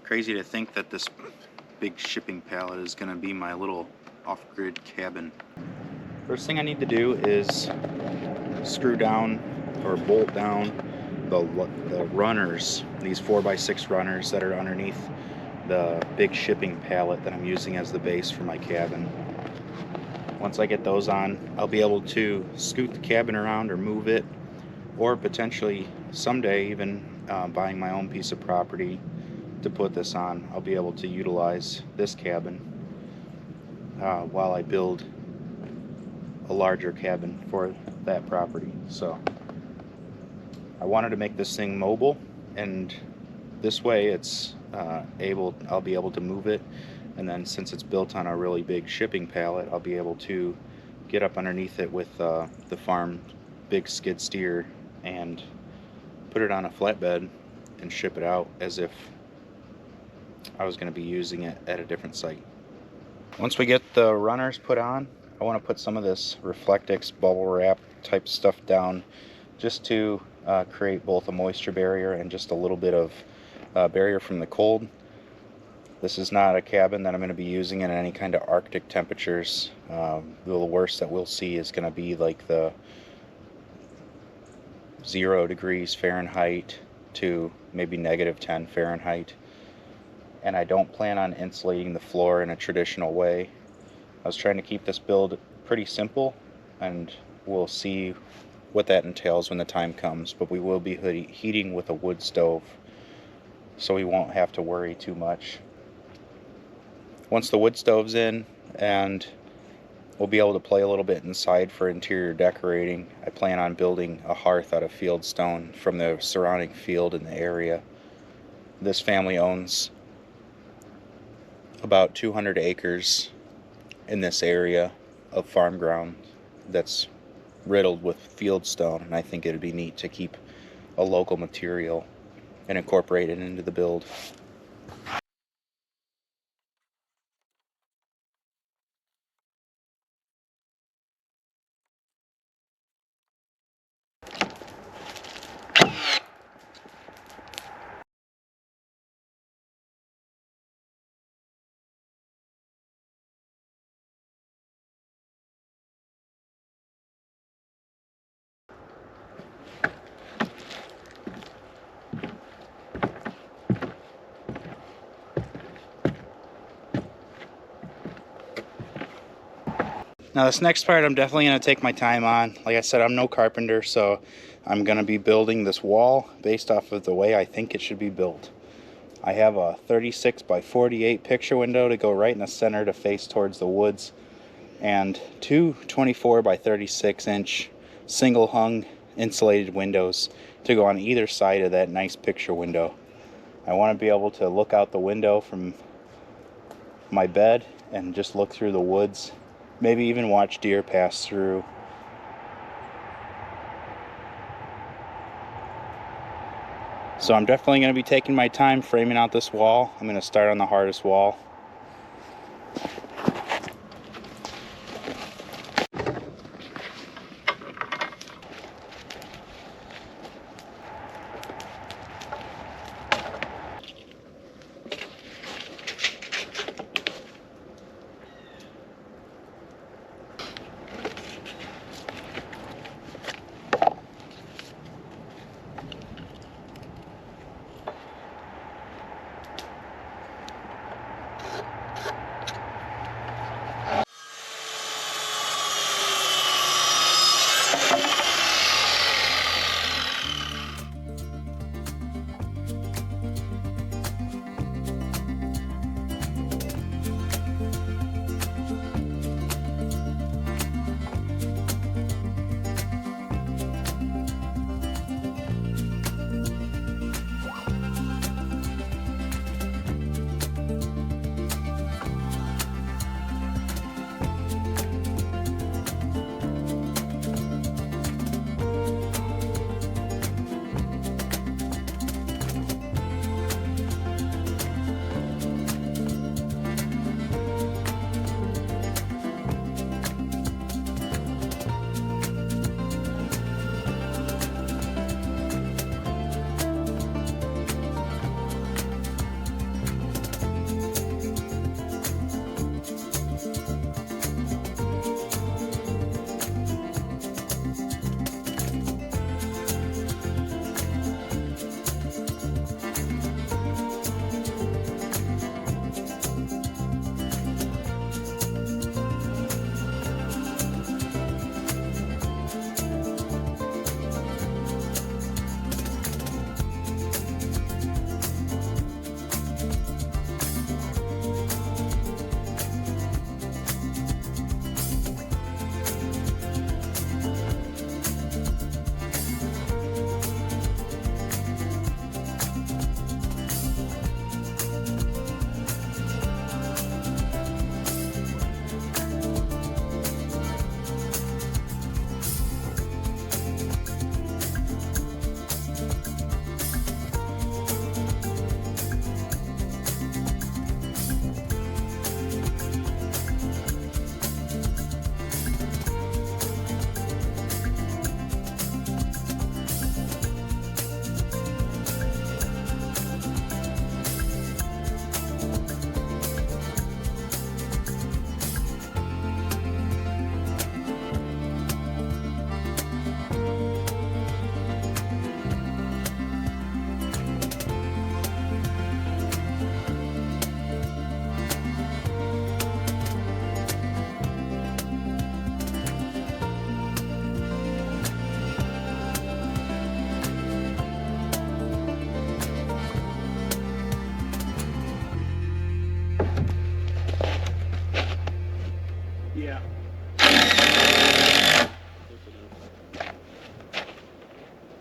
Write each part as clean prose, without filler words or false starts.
Crazy to think that this big shipping pallet is going to be my little off-grid cabin. First thing I need to do is screw down or bolt down the runners, these 4x6 runners that are underneath the big shipping pallet that I'm using as the base for my cabin. Once I get those on, I'll be able to scoot the cabin around or move it, or potentially someday even buying my own piece of property to put this on. I'll be able to utilize this cabin while I build a larger cabin for that property. So I wanted to make this thing mobile, and this way it's I'll be able to move it, and then since it's built on a really big shipping pallet, I'll be able to get up underneath it with the farm big skid steer and put it on a flatbed and ship it out as if I was going to be using it at a different site. Once we get the runners put on, I want to put some of this Reflectix bubble wrap type stuff down just to create both a moisture barrier and just a little bit of barrier from the cold. This is not a cabin that I'm going to be using in any kind of Arctic temperatures. The worst that we'll see is going to be like the 0 degrees Fahrenheit to maybe -10 Fahrenheit. And I don't plan on insulating the floor in a traditional way. I was trying to keep this build pretty simple, and we'll see what that entails when the time comes, but we will be heating with a wood stove, so we won't have to worry too much. Once the wood stove's in, and we'll be able to play a little bit inside for interior decorating, I plan on building a hearth out of field stone from the surrounding field in the area. This family owns about 200 acres in this area of farm ground that's riddled with field stone, and I think it'd be neat to keep a local material and incorporate it into the build. Now this next part I'm definitely going to take my time on. Like I said, I'm no carpenter, so I'm going to be building this wall based off of the way I think it should be built. I have a 36 by 48 picture window to go right in the center to face towards the woods, and two 24 by 36 inch single hung insulated windows to go on either side of that nice picture window. I want to be able to look out the window from my bed and just look through the woods, maybe even watch deer pass through. So I'm definitely going to be taking my time framing out this wall. I'm going to start on the hardest wall.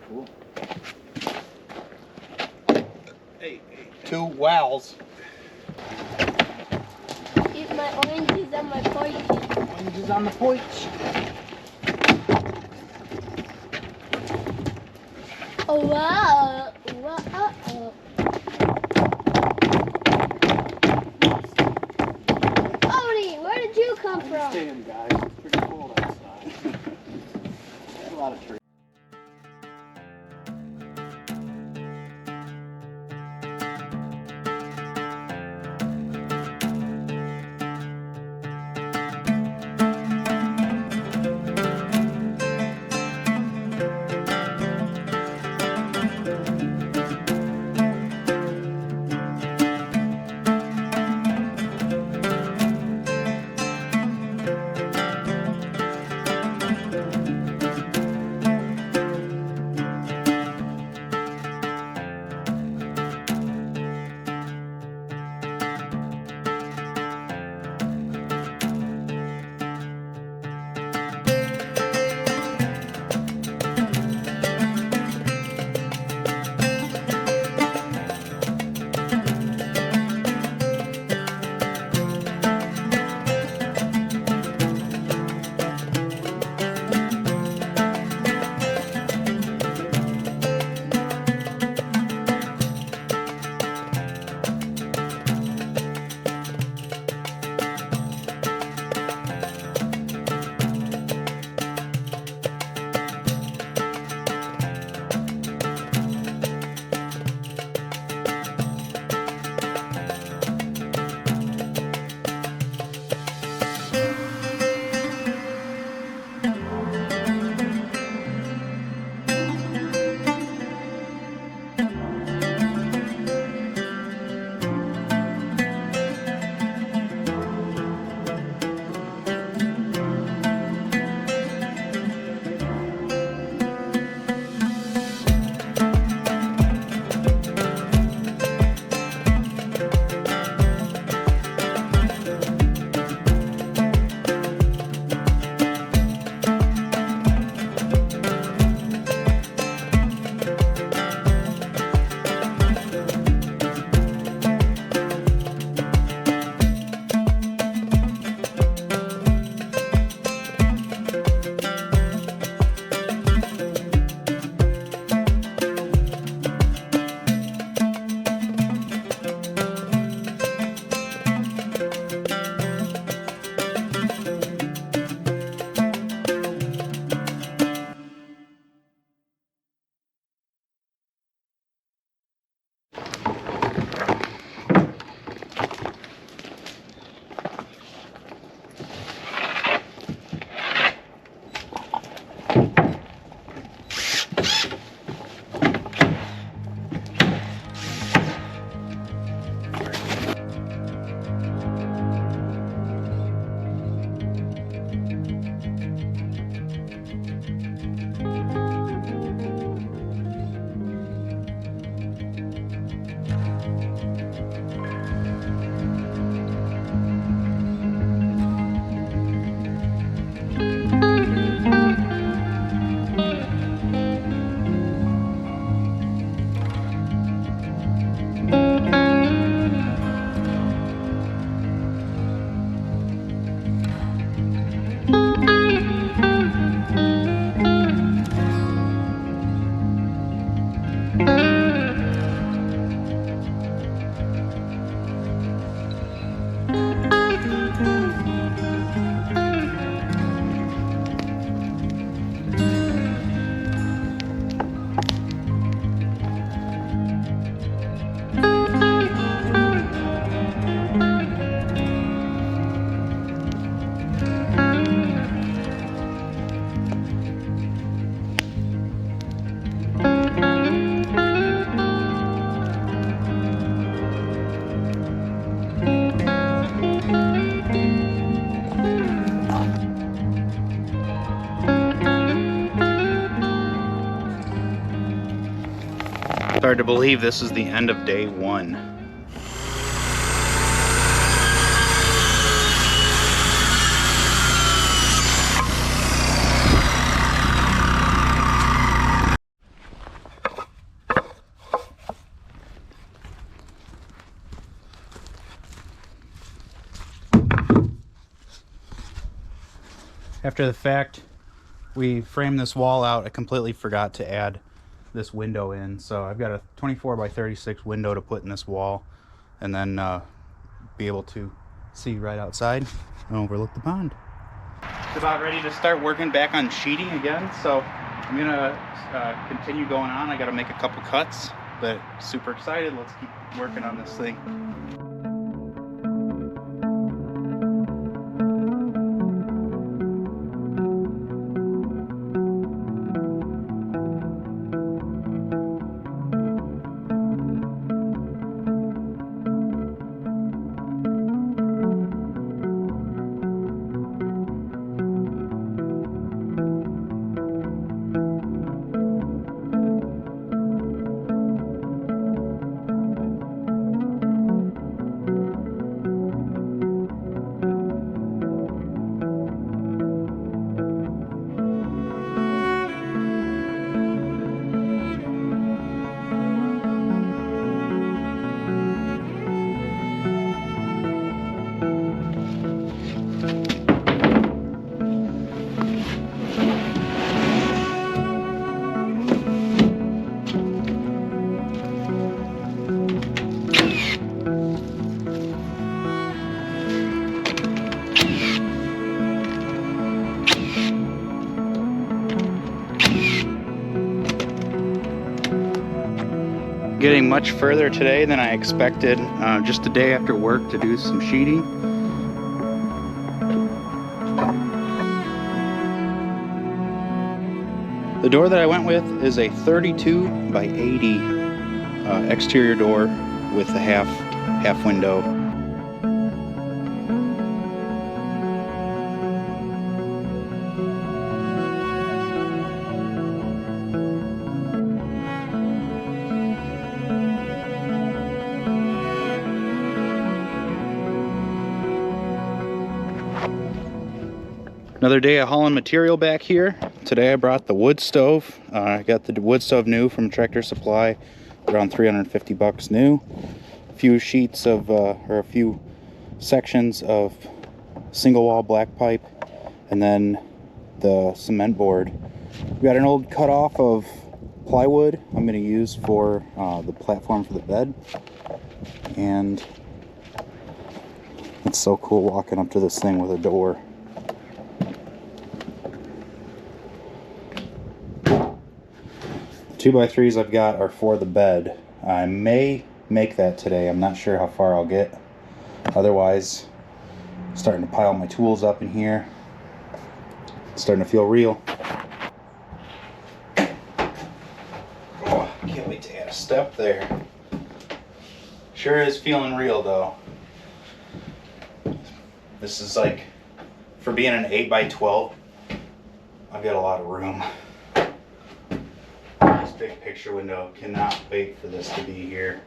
Cool. Hey. 2 wows. Eat my oranges on my porch. Oranges on the porch. Oh wow! Wow! Odie, where did you come from? Staying, guys. It's pretty cold outside. A lot of trees. It's hard to believe this is the end of day 1. after the fact, we framed this wall out. I completely forgot to add this window in, so I've got a 24 by 36 window to put in this wall, and then be able to see right outside and overlook the pond. It's about ready to start working back on sheeting again, so I'm gonna continue going on. I gotta make a couple cuts, but super excited. Let's keep working on this thing. Getting much further today than I expected, just a day after work to do some sheeting. The door that I went with is a 32 by 80 exterior door with a half window. Another day of hauling material back here. Today I brought the wood stove. I got the wood stove new from Tractor Supply, around 350 bucks new. A few sheets of, or a few sections of single wall black pipe, and then the cement board. We got an old cut off of plywood I'm going to use for the platform for the bed. And it's so cool walking up to this thing with a door. The 2x3s I've got are for the bed. I may make that today. I'm not sure how far I'll get. Otherwise, starting to pile my tools up in here. It's starting to feel real. Oh, I can't wait to add a step there. Sure is feeling real though. This is like, for being an 8x12, I've got a lot of room. This big picture window, cannot wait for this to be here.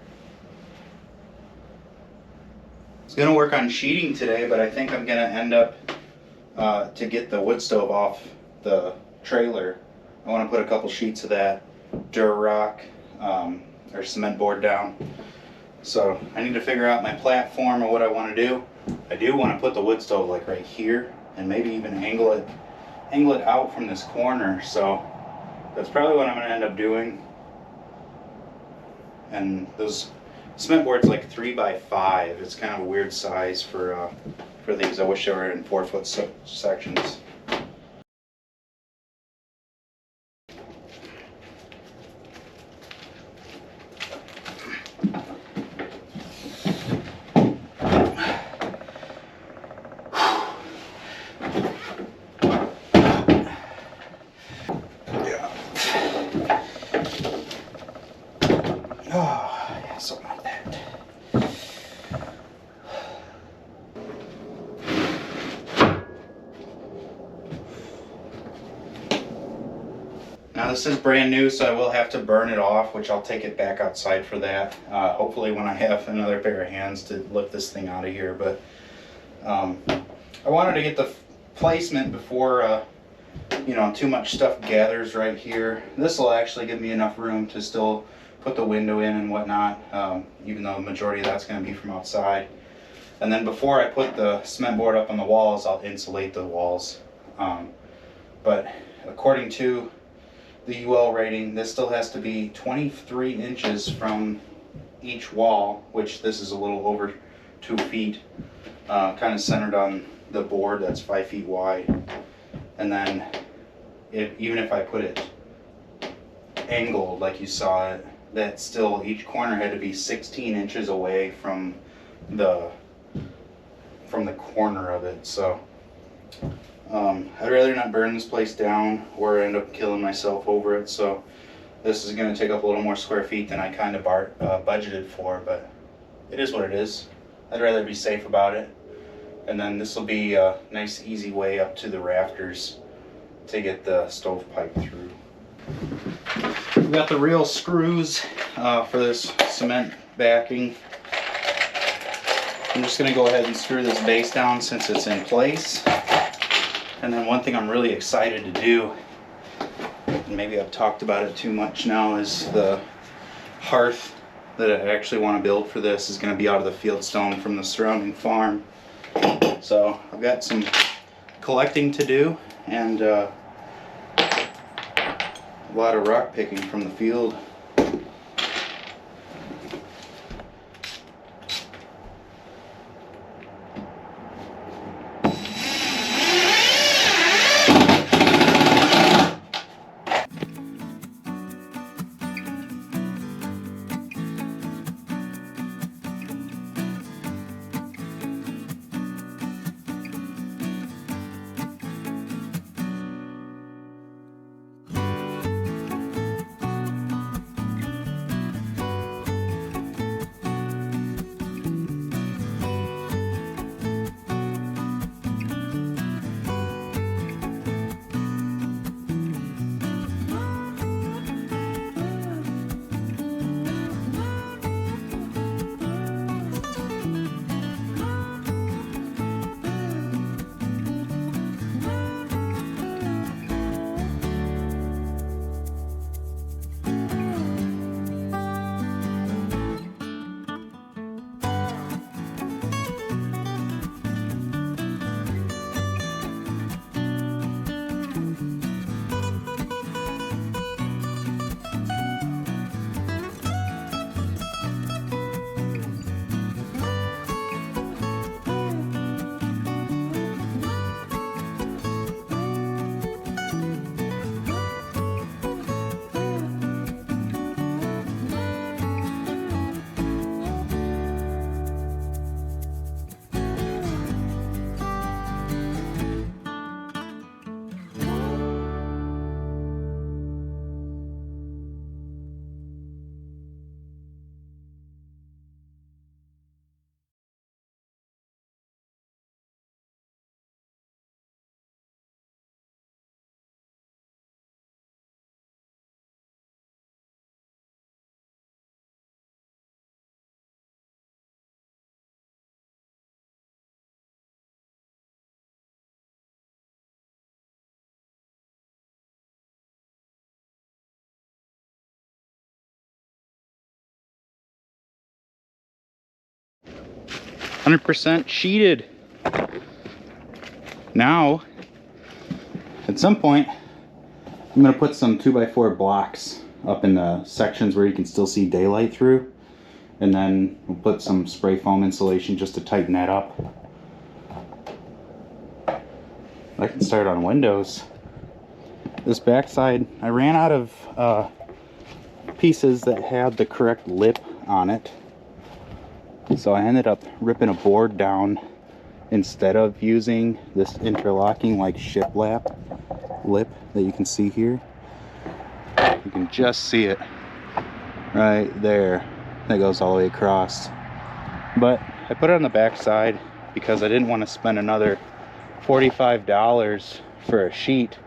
I was gonna work on sheeting today, but I think I'm gonna end up, to get the wood stove off the trailer, I wanna put a couple sheets of that Durarock, or cement board down. So I need to figure out my platform or what I wanna do. I do wanna put the wood stove like right here, and maybe even angle it out from this corner. So that's probably what I'm gonna end up doing. And those cement boards like 3x5. It's kind of a weird size for these. I wish they were in 4-foot sections. Now this is brand new, so I will have to burn it off, which I'll take it back outside for that. Hopefully when I have another pair of hands to lift this thing out of here. But I wanted to get the placement before too much stuff gathers right here. This will actually give me enough room to still put the window in and whatnot, even though the majority of that's going to be from outside. And then before I put the cement board up on the walls, I'll insulate the walls. but according to the UL rating, this still has to be 23 inches from each wall, which this is a little over 2 feet, kind of centered on the board that's 5 feet wide. And then even if I put it angled like you saw it, that still each corner had to be 16 inches away from the corner of it. So I'd rather not burn this place down or end up killing myself over it. So this is going to take up a little more square feet than I kind of budgeted for, but it is what it is. I'd rather be safe about it. And then this will be a nice easy way up to the rafters to get the stovepipe through. We got the real screws for this cement backing. I'm just going to go ahead and screw this base down since it's in place. And then one thing I'm really excited to do, and maybe I've talked about it too much now, is the hearth that I actually want to build for this is going to be out of the field stone from the surrounding farm. So I've got some collecting to do and a lot of rock picking from the field. 100% sheeted. Now, at some point, I'm going to put some 2x4 blocks up in the sections where you can still see daylight through. And then we'll put some spray foam insulation just to tighten that up. I can start on windows. This backside, I ran out of pieces that had the correct lip on it. So I ended up ripping a board down instead of using this interlocking like shiplap lip that you can see here. You can just see it right there. That goes all the way across. But I put it on the back side because I didn't want to spend another $45 for a sheet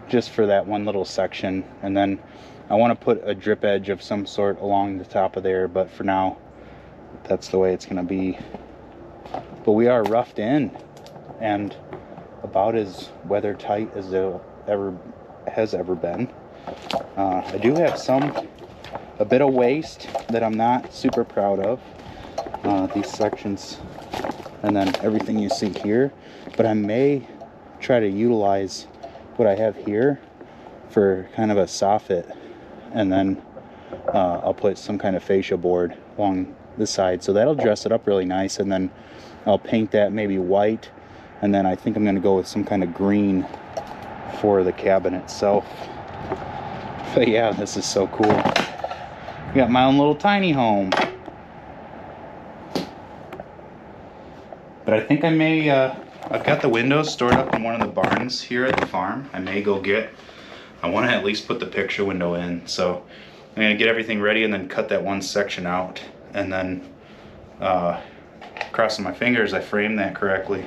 just for that one little section. And then I want to put a drip edge of some sort along the top of there, but for now that's the way it's going to be. But we are roughed in and about as weather tight as there has ever been. I do have a bit of waste that I'm not super proud of, these sections and then everything you see here, but I may try to utilize what I have here for kind of a soffit, and then I'll put some kind of fascia board along the side, so that'll dress it up really nice. And then I'll paint that maybe white, and then I think I'm going to go with some kind of green for the cabin itself. But yeah, this is so cool. Got my own little tiny home. But I think I may, I've got the windows stored up in one of the barns here at the farm. I may go I want to at least put the picture window in. So I'm going to get everything ready and then cut that one section out. And then, crossing my fingers, I framed that correctly.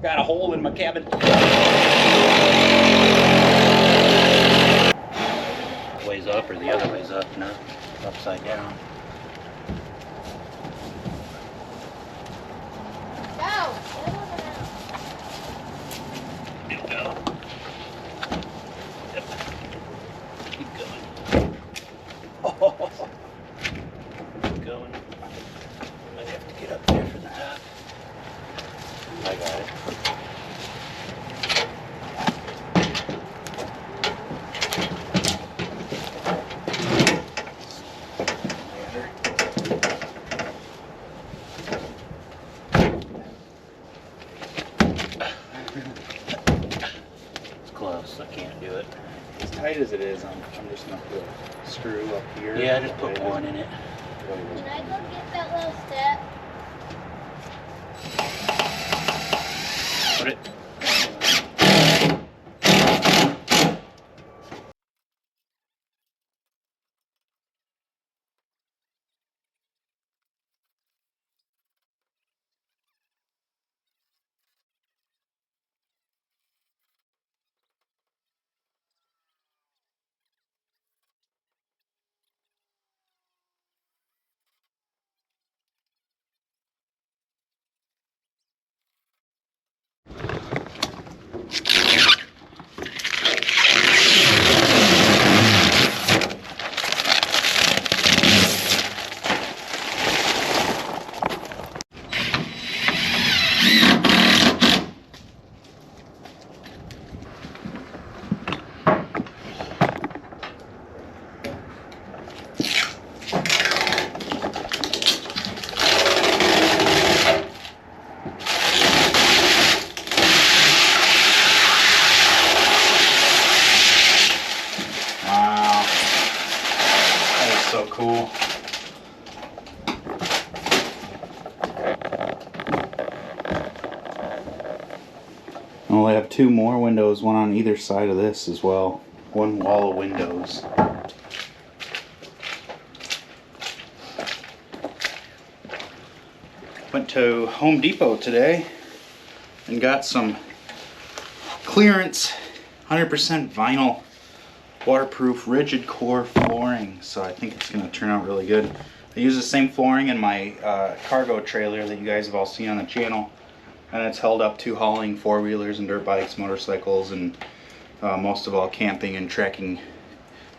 Got a hole in my cabin. Ways up or the other ways up, no, upside down. Go. Good go. Yep. Keep going. Oh. Keep going. Might have to get up there for the top. I got it. It's close. I can't do it. As tight as it is, I'm just gonna put a screw up here. Yeah, just put one in it. Can I go get that little step? Put it. So cool. I only have two more windows, one on either side of this as well. One wall of windows. Went to Home Depot today and got some clearance 100% vinyl waterproof rigid core flooring, so I think it's going to turn out really good. I use the same flooring in my cargo trailer that you guys have all seen on the channel, and it's held up to hauling four-wheelers and dirt bikes, motorcycles, and most of all camping and tracking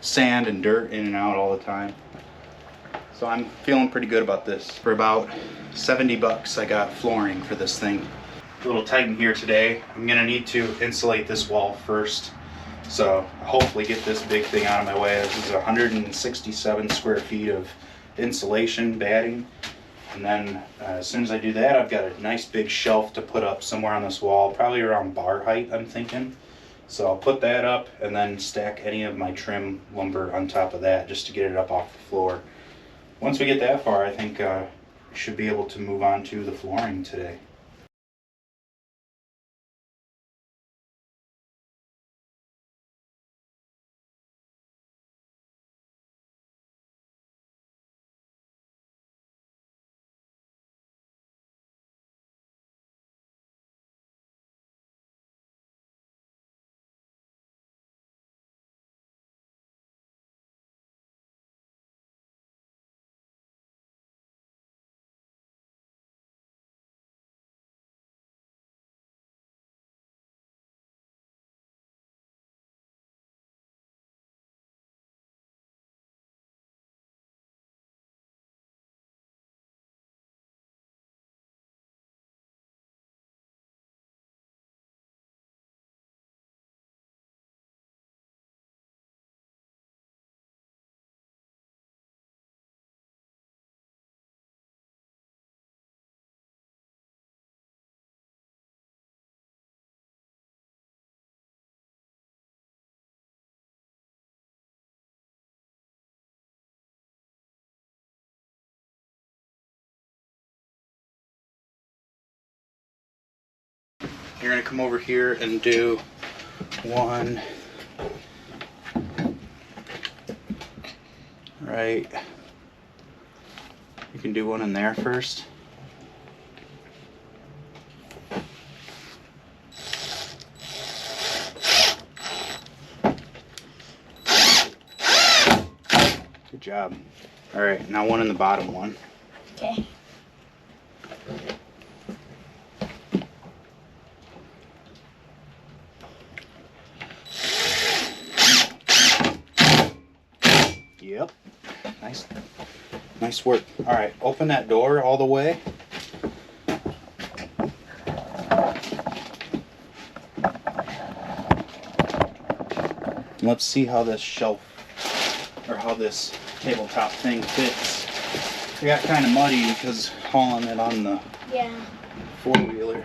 sand and dirt in and out all the time. So I'm feeling pretty good about this. For about 70 bucks I got flooring for this thing. A little tight in here today. I'm going to need to insulate this wall first. So hopefully get this big thing out of my way. This is 167 square feet of insulation batting. And then as soon as I do that, I've got a nice big shelf to put up somewhere on this wall, probably around bar height, I'm thinking. So I'll put that up and then stack any of my trim lumber on top of that just to get it up off the floor. Once we get that far, I think we should be able to move on to the flooring today. you're gonna come over here and do one right. You can do one in there first. Good job. All right, now one in the bottom one. Okay. Yep. Nice work. All right, open that door all the way. Let's see how this shelf, or how this tabletop thing fits. It got kind of muddy because hauling it on the four-wheeler.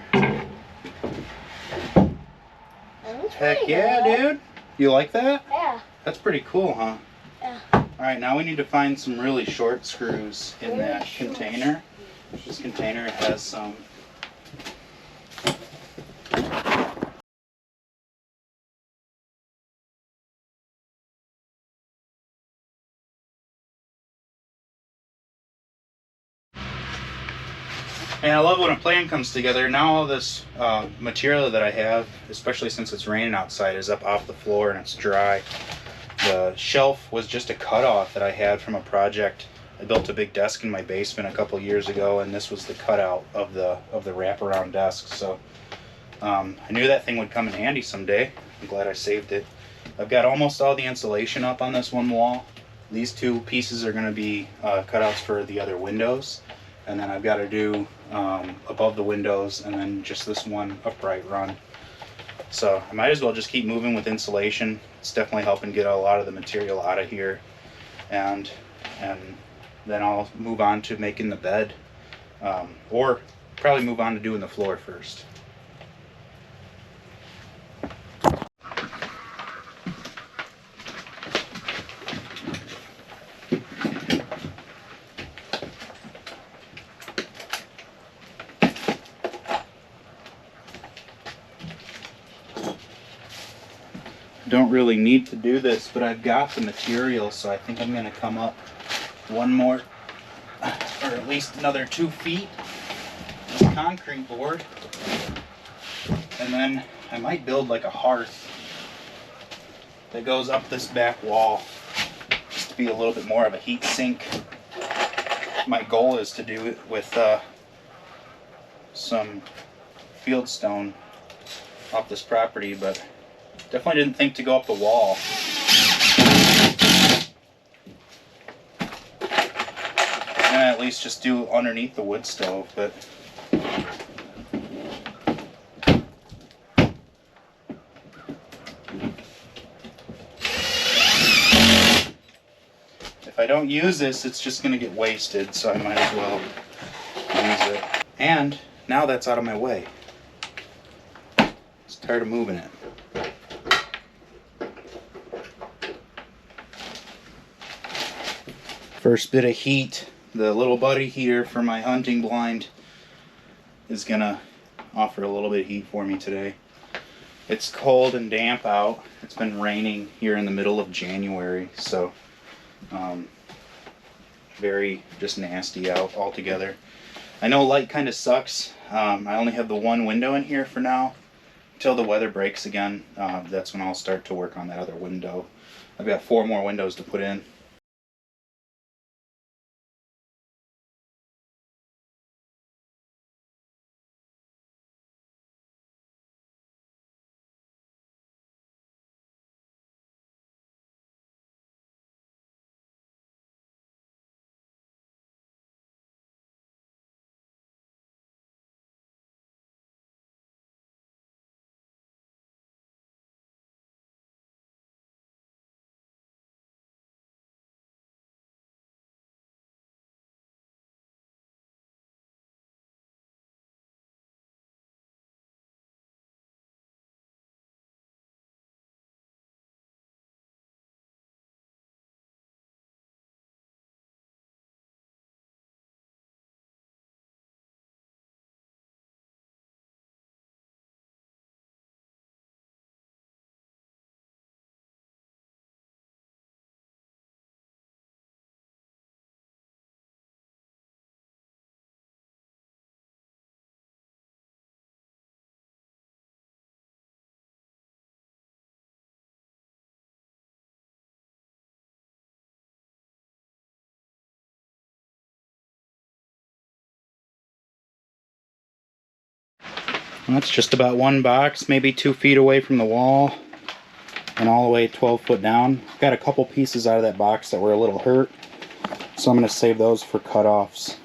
Heck yeah, dude. You like that? Yeah. That's pretty cool, huh? Yeah. Alright, now we need to find some really short screws in that container. This container has some. And I love when a plan comes together. Now all this material that I have, especially since it's raining outside, is up off the floor and it's dry. The shelf was just a cutoff that I had from a project. I built a big desk in my basement a couple years ago, and this was the cutout of the wraparound desk. So I knew that thing would come in handy someday. I'm glad I saved it. I've got almost all the insulation up on this one wall. These two pieces are going to be cutouts for the other windows. And then I've got to do above the windows and then just this one upright run. So I might as well just keep moving with insulation. It's definitely helping get a lot of the material out of here. And then I'll move on to making the bed. Or probably move on to doing the floor first. Don't really need to do this, but I've got the material, so I think I'm going to come up one more, or at least another 2 feet of concrete board, and then I might build like a hearth that goes up this back wall, just to be a little bit more of a heat sink. My goal is to do it with some fieldstone off this property, but definitely didn't think to go up the wall. I'm gonna at least just do underneath the wood stove, but if I don't use this, it's just gonna get wasted, so I might as well use it. And now that's out of my way. Just tired of moving it. First bit of heat, the little buddy here for my hunting blind is gonna offer a little bit of heat for me today. It's cold and damp out. It's been raining here in the middle of January, so very just nasty out altogether. I know light kind of sucks. I only have the one window in here for now. Until the weather breaks again, that's when I'll start to work on that other window. I've got 4 more windows to put in. That's just about one box, maybe 2 feet away from the wall, and all the way 12 foot down. Got a couple pieces out of that box that were a little hurt, so I'm going to save those for cutoffs.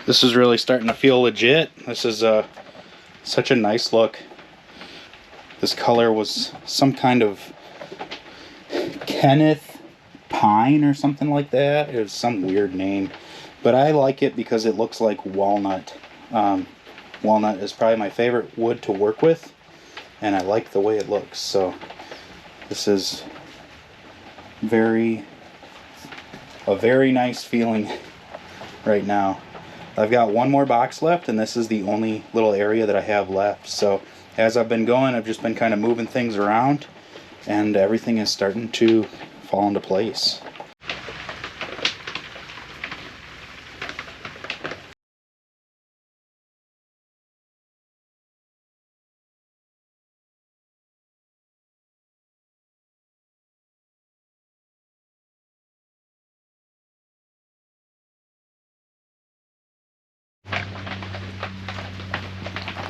This is really starting to feel legit. This is such a nice look. This color was some kind of Kenneth pine or something like that. It was some weird name, but I like it because it looks like walnut. Walnut is probably my favorite wood to work with, and I like the way it looks. So this is a very nice feeling right now. I've got one more box left, and this is the only little area that I have left. So as I've been going, I've just been kind of moving things around, and everything is starting to fall into place.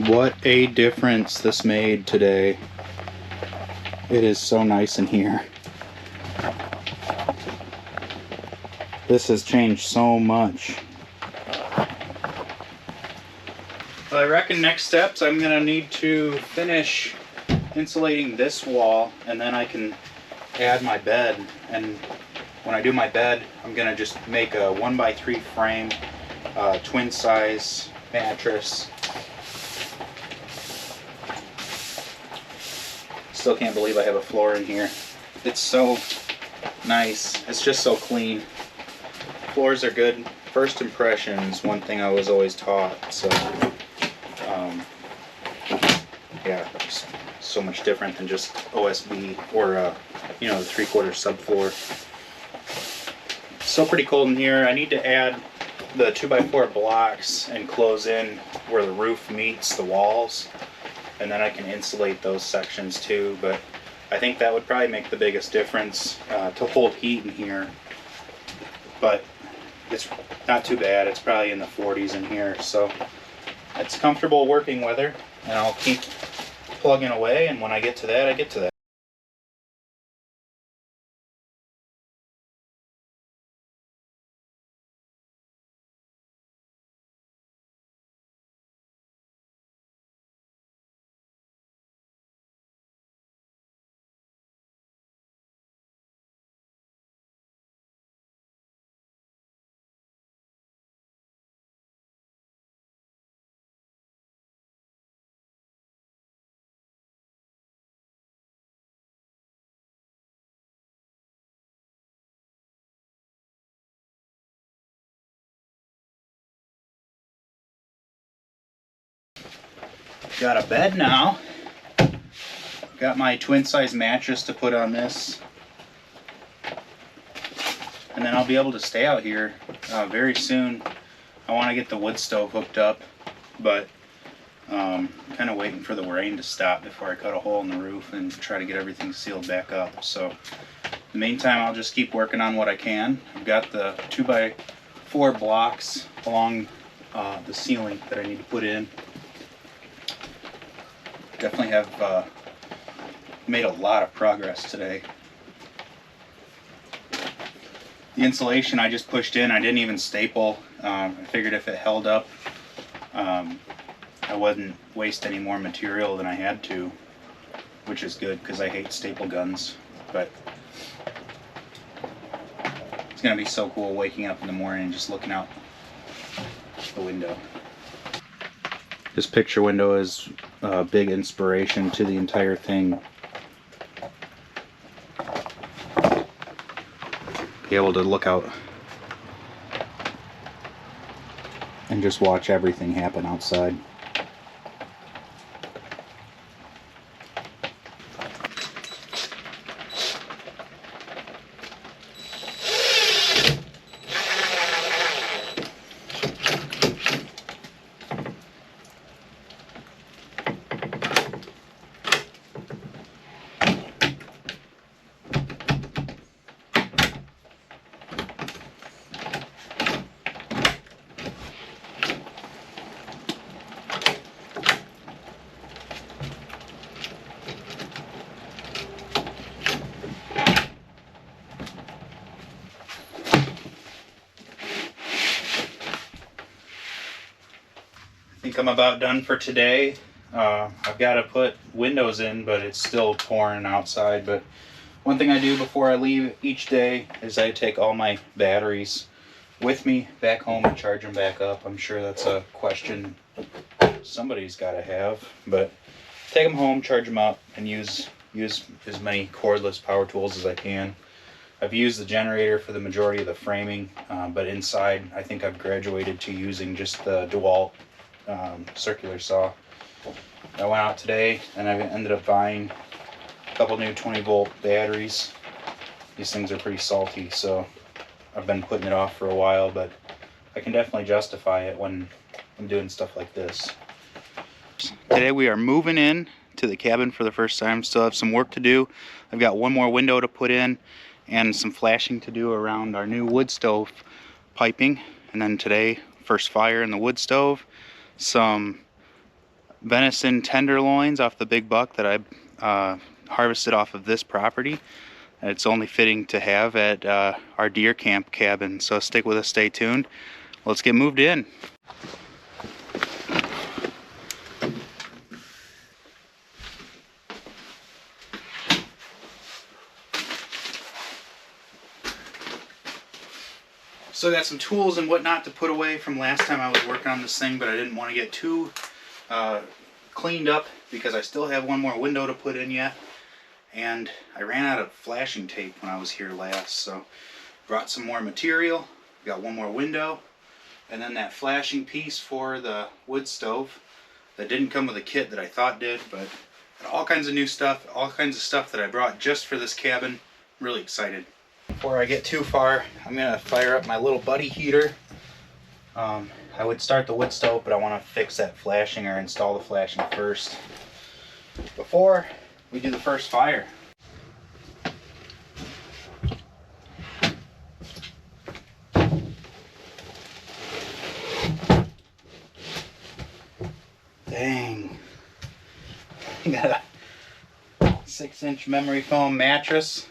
What a difference this made today. It is so nice in here. This has changed so much. Well, I reckon next steps I'm gonna need to finish insulating this wall, and then I can add my bed. And when I do my bed, I'm gonna just make a 1x3 frame, twin size mattress. Still can't believe I have a floor in here. It's so nice. It's just so clean. Floors are good. First impressions, one thing I was always taught. So, yeah, it's so much different than just OSB or, you know, the 3/4 subfloor. It's still pretty cold in here. I need to add the 2x4 blocks and close in where the roof meets the walls, and then I can insulate those sections too. But I think that would probably make the biggest difference to hold heat in here. But it's not too bad. It's probably in the 40s in here, so it's comfortable working weather, and I'll keep plugging away, and when I get to that, I get to that. Got a bed now. Got my twin size mattress to put on this, and then I'll be able to stay out here very soon. I want to get the wood stove hooked up, but kind of waiting for the rain to stop before I cut a hole in the roof and try to get everything sealed back up. So in the meantime, I'll just keep working on what I can. I've got the 2x4 blocks along the ceiling that I need to put in. Definitely have made a lot of progress today. The insulation I just pushed in, I didn't even staple. I figured if it held up, I wouldn't waste any more material than I had to, which is good because I hate staple guns. But it's gonna be so cool waking up in the morning and just looking out the window. This picture window is a big inspiration to the entire thing. be able to look out and just watch everything happen outside. I think I'm about done for today. I've got to put windows in, but it's still pouring outside. But one thing I do before I leave each day is I take all my batteries with me back home and charge them back up. I'm sure that's a question somebody's got to have, but take them home, charge them up, and use as many cordless power tools as I can. I've used the generator for the majority of the framing, but inside I think I've graduated to using just the DeWalt circular saw. I went out today and I ended up buying a couple new 20-volt batteries. These things are pretty salty, so I've been putting it off for a while, but I can definitely justify it when I'm doing stuff like this. Today we are moving in to the cabin for the first time. Still have some work to do. I've got one more window to put in and some flashing to do around our new wood stove piping. And then today, first fire in the wood stove. Some venison tenderloins off the big buck that I harvested off of this property. It's only fitting to have at our deer camp cabin, so stick with us, stay tuned. Let's get moved in. So I got some tools and whatnot to put away from last time I was working on this thing, but I didn't want to get too cleaned up because I still have one more window to put in yet. And I ran out of flashing tape when I was here last, so brought some more material. Got one more window, and then that flashing piece for the wood stove that didn't come with a kit that I thought did, but all kinds of new stuff, all kinds of stuff that I brought just for this cabin. I'm really excited. Before I get too far, I'm gonna fire up my little buddy heater. I would start the wood stove, but I want to fix that flashing or install the flashing first before we do the first fire. Dang. I got a 6-inch memory foam mattress.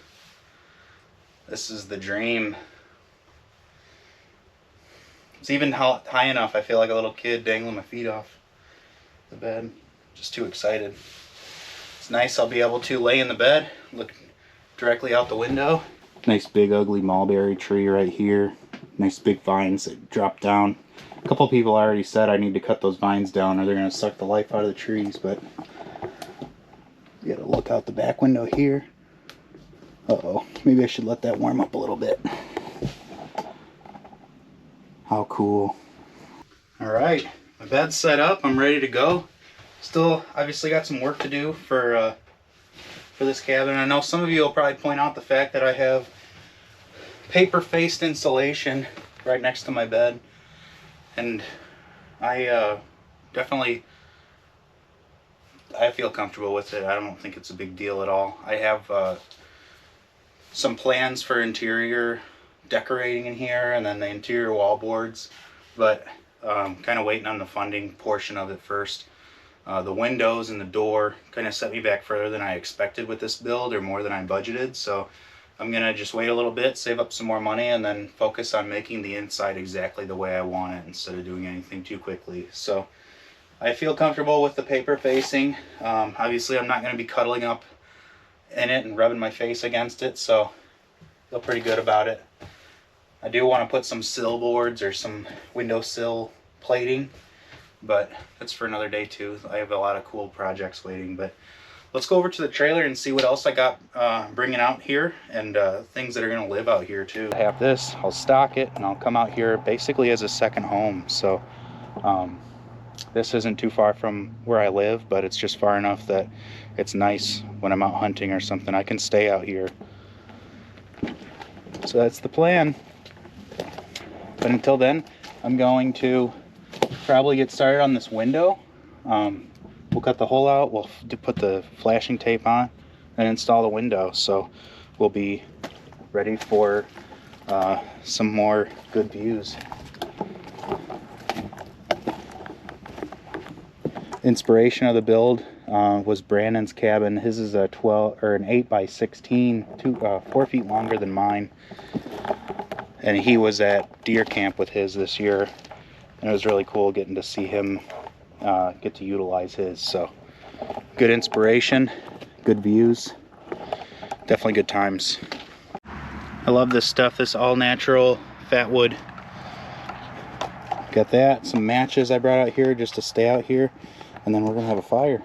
This is the dream. It's even high enough I feel like a little kid dangling my feet off the bed. Just too excited. It's nice I'll be able to lay in the bed, look directly out the window. Nice big ugly mulberry tree right here. Nice big vines that drop down. A couple people already said I need to cut those vines down or they're going to suck the life out of the trees, but you gotta look out the back window here. Uh-oh, maybe I should let that warm up a little bit. How cool. Alright, my bed's set up, I'm ready to go. Still obviously got some work to do for this cabin. I know some of you will probably point out the fact that I have paper-faced insulation right next to my bed. And I feel comfortable with it. I don't think it's a big deal at all. I have some plans for interior decorating in here and then the interior wall boards, but kind of waiting on the funding portion of it first. The windows and the door kind of set me back further than I expected with this build, or more than I budgeted, so I'm gonna just wait a little bit, save up some more money, and then focus on making the inside exactly the way I want it instead of doing anything too quickly. So I feel comfortable with the paper facing. Obviously I'm not going to be cuddling up in it and rubbing my face against it, so I feel pretty good about it. I do want to put some sill boards or some windowsill plating, but that's for another day too. I have a lot of cool projects waiting, but let's go over to the trailer and see what else I got bringing out here, and things that are going to live out here too. I have this, I'll stock it, and I'll come out here basically as a second home. So this isn't too far from where I live, but it's just far enough that it's nice when I'm out hunting or something. I can stay out here. So that's the plan. But until then, I'm going to probably get started on this window. We'll cut the hole out, we'll put the flashing tape on, and install the window. So we'll be ready for some more good views. Inspiration of the build was Brandon's cabin. His is a 12 or an 8x16, 4 feet longer than mine. And he was at deer camp with his this year, and it was really cool getting to see him get to utilize his. So good inspiration, good views, definitely good times. I love this stuff, this all natural fat wood. Got that, some matches I brought out here just to stay out here, and then we're gonna have a fire.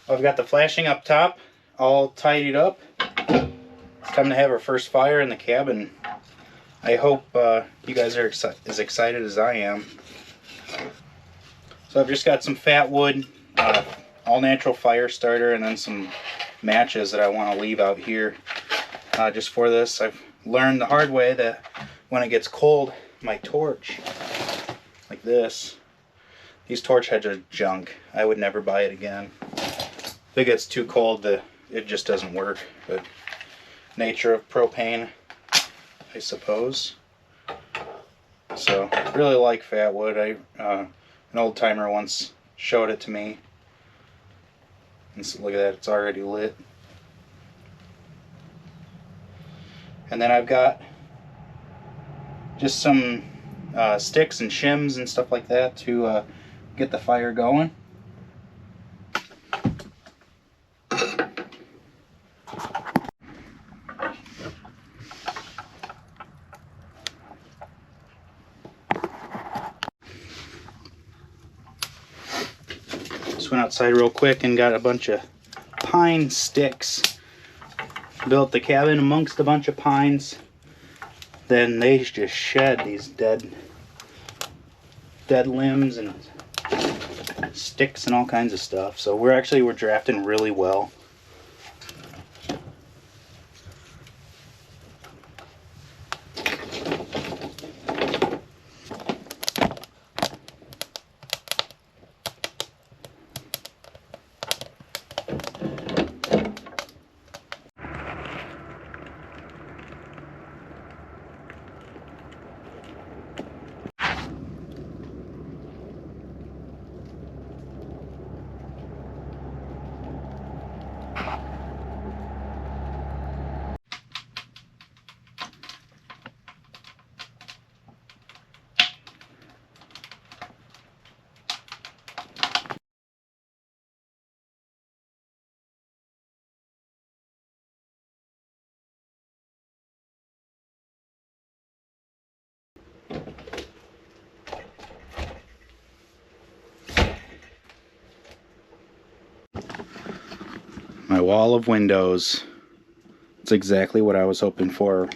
I've got the flashing up top all tidied up. It's time to have our first fire in the cabin. I hope you guys are as excited as I am. So I've just got some fat wood, all natural fire starter, and then some matches that I want to leave out here just for this. I've learned the hard way that when it gets cold, my torch, like this, these torch heads are junk. I would never buy it again. If it gets too cold, it just doesn't work. But nature of propane, I suppose. So really like fat wood. An old timer once showed it to me, and so look at that, it's already lit. And then I've got just some sticks and shims and stuff like that to get the fire going. Went outside real quick and got a bunch of pine sticks. Built the cabin amongst a bunch of pines. Then they just shed these dead limbs and sticks and all kinds of stuff. So we're drafting really well. My wall of windows. It's exactly what I was hoping for.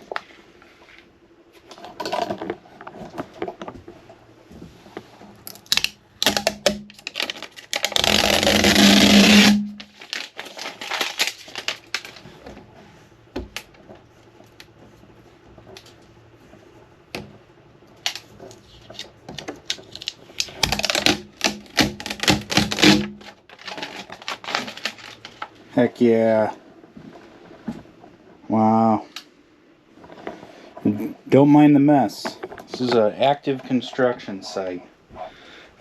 Heck yeah. Wow. Don't mind the mess. This is an active construction site.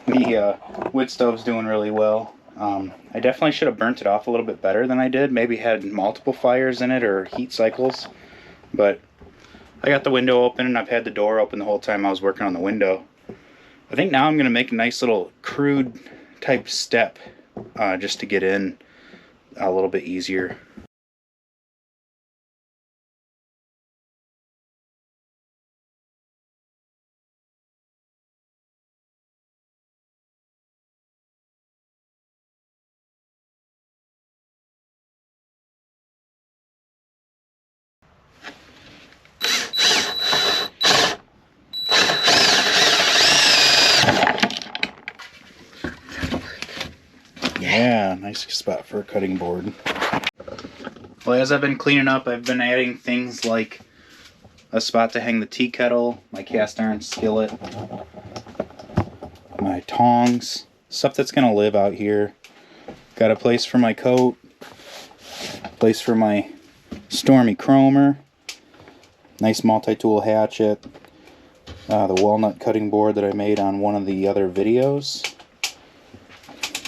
The wood stove's doing really well. I definitely should have burnt it off a little bit better than I did. Maybe had multiple fires in it or heat cycles. But I got the window open and I've had the door open the whole time I was working on the window. I think now I'm going to make a nice little crude type step just to get in a little bit easier. nice spot for a cutting board. Well, as I've been cleaning up, I've been adding things like a spot to hang the tea kettle, my cast iron skillet, my tongs, stuff that's going to live out here. Got a place for my coat, place for my Stormy Chromer, nice multi-tool hatchet, the walnut cutting board that I made on one of the other videos.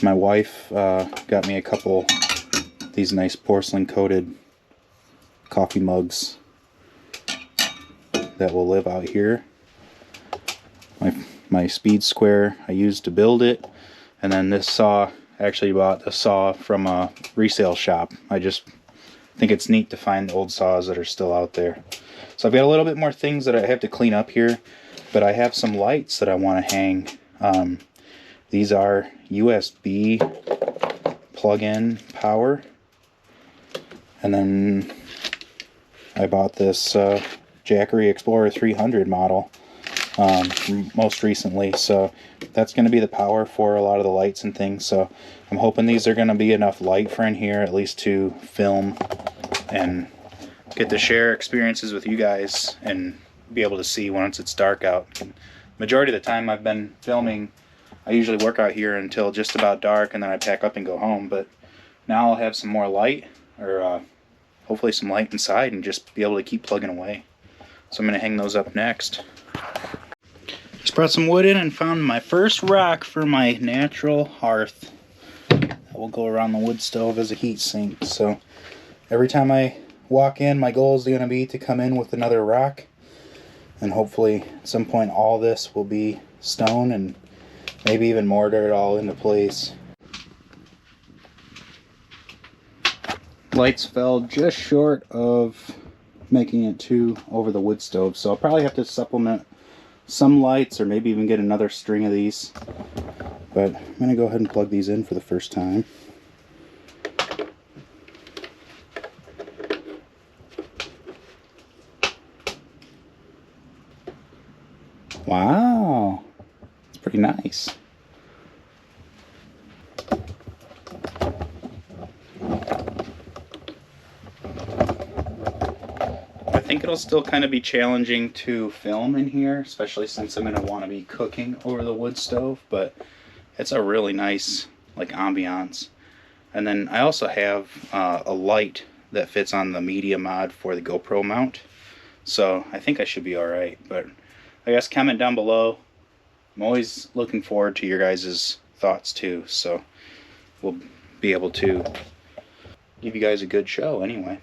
My wife got me a couple of these nice porcelain coated coffee mugs that will live out here. My speed square I used to build it, and then this saw, I actually bought the saw from a resale shop. I just think it's neat to find old saws that are still out there. So I've got a little bit more things that I have to clean up here, but I have some lights that I want to hang. These are USB plug-in power, and then I bought this Jackery Explorer 300 model most recently, so that's going to be the power for a lot of the lights and things. So I'm hoping these are going to be enough light for in here, at least to film and get to share experiences with you guys and be able to see once it's dark out. Majority of the time I've been filming, I usually work out here until just about dark, and then I pack up and go home. But now I'll have some more light, or hopefully some light inside, and just be able to keep plugging away. So I'm going to hang those up next. Just brought some wood in and found my first rock for my natural hearth. That will go around the wood stove as a heat sink. So every time I walk in, my goal is going to be to come in with another rock. And hopefully at some point all this will be stone and maybe even mortar it all into place. Lights fell just short of making it to over the wood stove, so I'll probably have to supplement some lights or maybe even get another string of these. But I'm going to go ahead and plug these in for the first time. Wow, it's pretty nice. I think it'll still kind of be challenging to film in here, especially since I'm going to want to be cooking over the wood stove, but it's a really nice like ambiance. And then I also have a light that fits on the media mod for the GoPro mount, so I think I should be alright. But I guess comment down below. I'm always looking forward to your guys' thoughts too, so we'll be able to give you guys a good show anyway.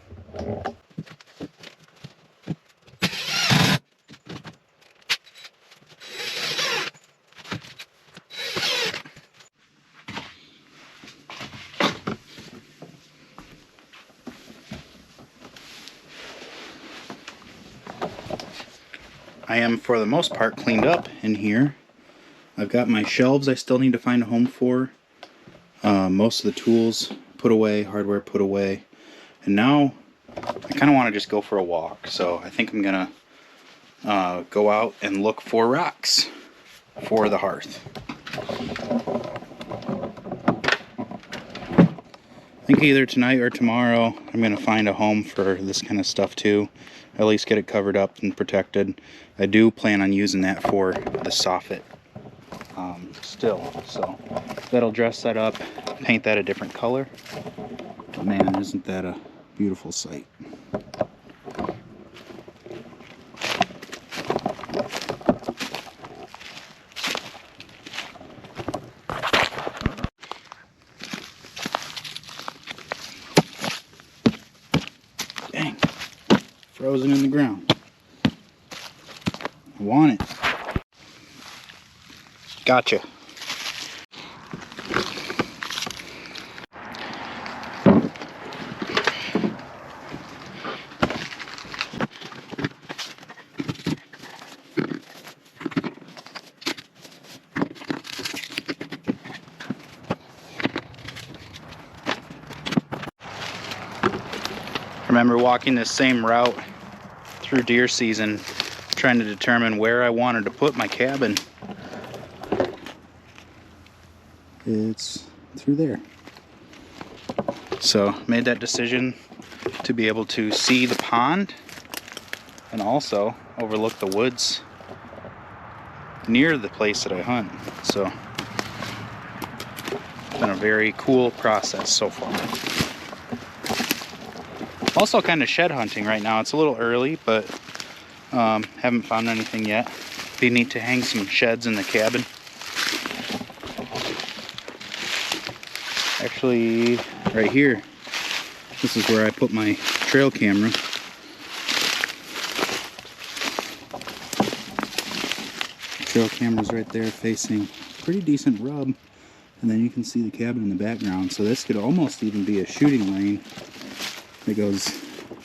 I am, for the most part, cleaned up in here. I've got my shelves I still need to find a home for. Most of the tools put away, hardware put away. And now I kind of want to just go for a walk. So I think I'm going to go out and look for rocks for the hearth. I think either tonight or tomorrow I'm going to find a home for this kind of stuff too. At least get it covered up and protected. I do plan on using that for the soffit still, so that'll dress that up, paint that a different color. But man, isn't that a beautiful sight. Dang, frozen in the ground. I want it. Gotcha. I remember walking this same route through deer season, trying to determine where I wanted to put my cabin. It's through there. So made that decision to be able to see the pond and also overlook the woods near the place that I hunt. So it's been a very cool process so far. Also kind of shed hunting right now. It's a little early, but haven't found anything yet. Be neat to hang some sheds in the cabin. Actually, right here, this is where I put my trail camera. Trail camera's right there facing pretty decent rub, and then you can see the cabin in the background. So this could almost even be a shooting lane that goes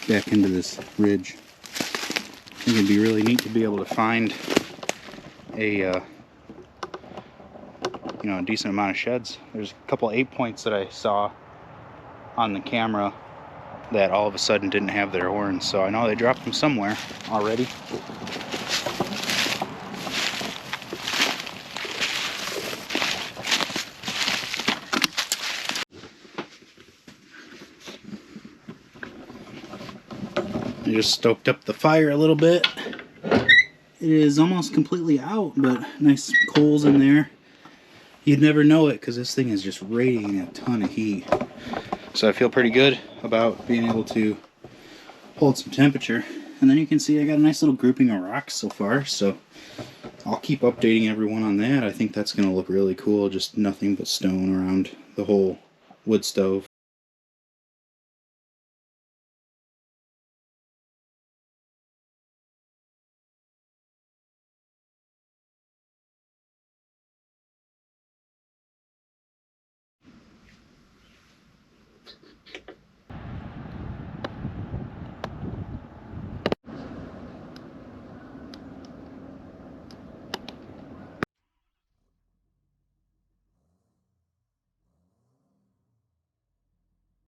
back into this ridge. I think it'd be really neat to be able to find a a decent amount of sheds. There's a couple 8-points that I saw on the camera that all of a sudden didn't have their horns, so I know they dropped them somewhere already. I just stoked up the fire a little bit. It is almost completely out, but nice coals in there. You'd never know it because this thing is just radiating a ton of heat. So I feel pretty good about being able to hold some temperature. And then you can see I got a nice little grouping of rocks so far, so I'll keep updating everyone on that. I think that's going to look really cool, just nothing but stone around the whole wood stove.